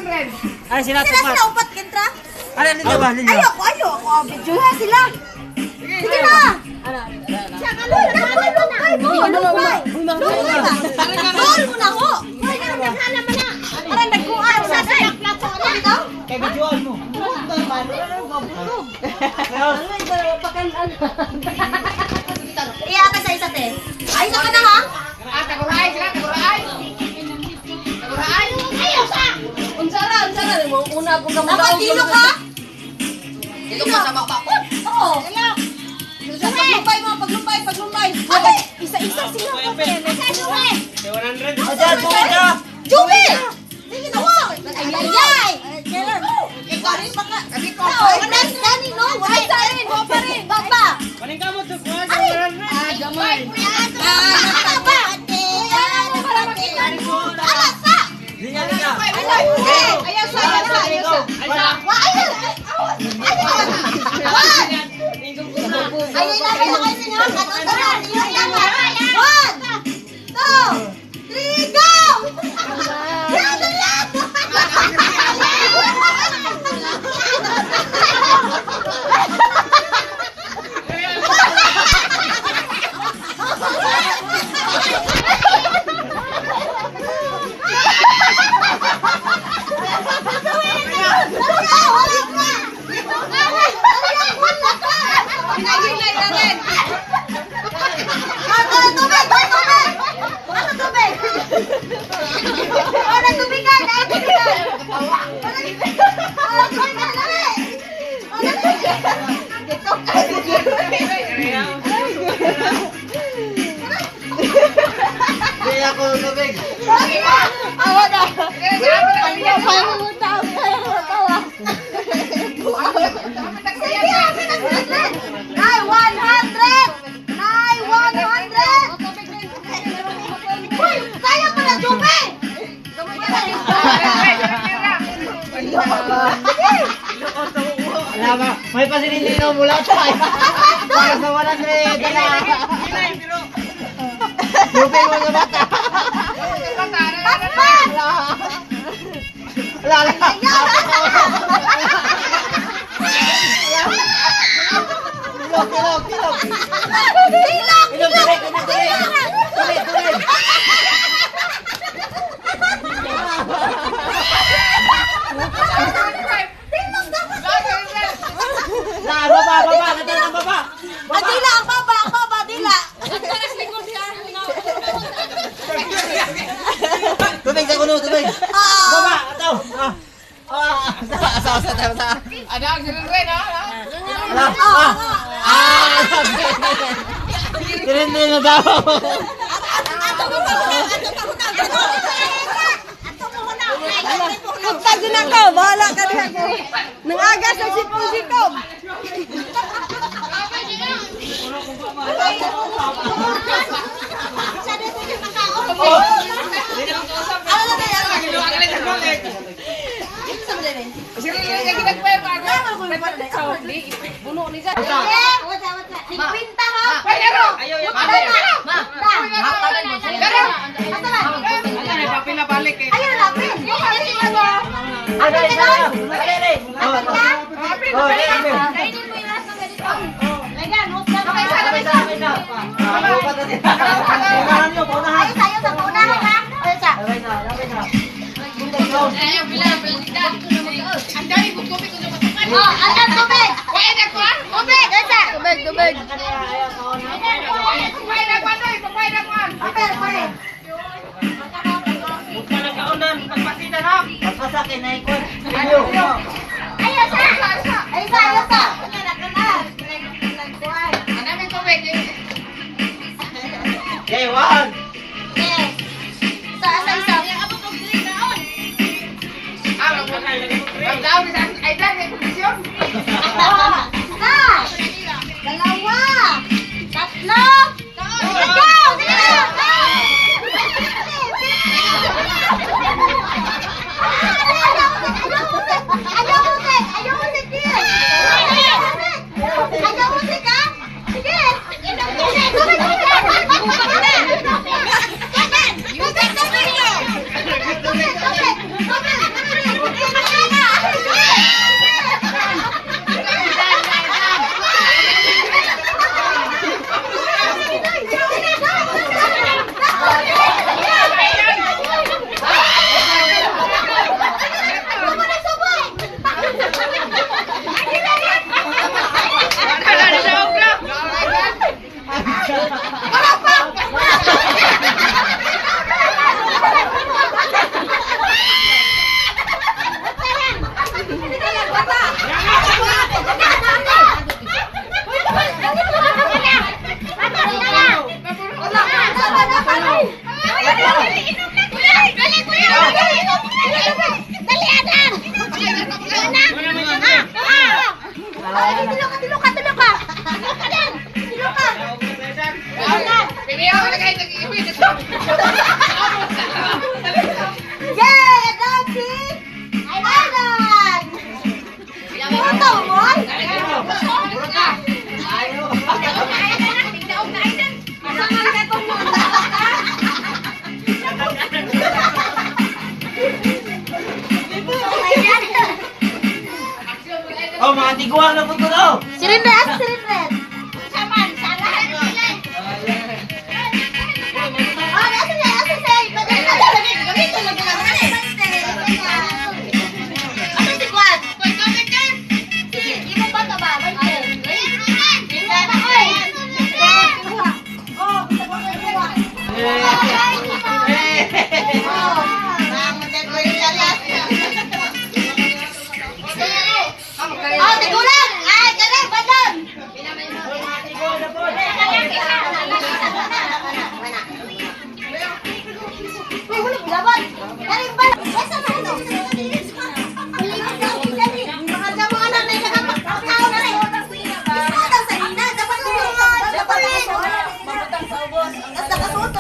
Ay, sila Sila tupat. sila upat kintra. Ano, ninyo ba? Ninyo? Ayoko. Video ha sila. Sige na. Siya ka lang. Lukay mo. Lukay mo na ho. Parang nagkuhan sa platform dito. Kaya videoan mo. Iya ka sa isa te. Ay na ka na ha. Taguray sila, taguray. Ayaw sa. Unsara mo una ko gamot. Dapat dilo ka. Dilo ka sa bakbakot. Oo. Paglumbay. Ay, isa-isa sila ko. Ayan, tubig ka. Jumi! Sige na ho! Ay! Kailan? Ikaw rin baka... Dani, no? Ay, sa rin! Ho pa rin! Baba! Paning ka mo, tukuhan. Gamay. Baba! Alas sa! Linya, linya. Ayaw sa. Linya ko, tubig. Wala ba? May pasililino mula tayo. Para sa walang dala. Lupin mo sa bata. Wala. Kilok. Tuloy. Baba. Dila, ang baba, dila. Tubig sa kuno, tubig. Baba, ataw. Asa. Ada ang sinunod na. Kirindi na daw. Tagin ako, bahala ka din ako. Nangagas na sipong-sipong. Pinta ha. Ayun na, pin. Ay, tayo sa paunahan ha. Ay, sa. Andan tubig. Tubig, ay sa. Tubig. Pagpasakin na ikot. Ayun sa. Ay sa. Okay, one. Yes. Sa isa. Dalawa. Tatlo. Go! Sige na! Ayaw musik, dear! Ayaw musik, ha? Sige! Tubig! Matiguan na po ito daw. Si Rinred, si Rinred. Saman, sa lahat nila. Oh, nasa siya, nasa siya. Gamit lang lang. Ano si Kwan? Ibo ba ito ba? Oh, tigulang! Ay, galing, badon! Uy, hulog, laban! Galing ba? Ay, sa mga ito? Mga damo anak na nakapagkakaw na rin. Gusto daw sa ina, dapat mo dapat mo. Basta kasuot,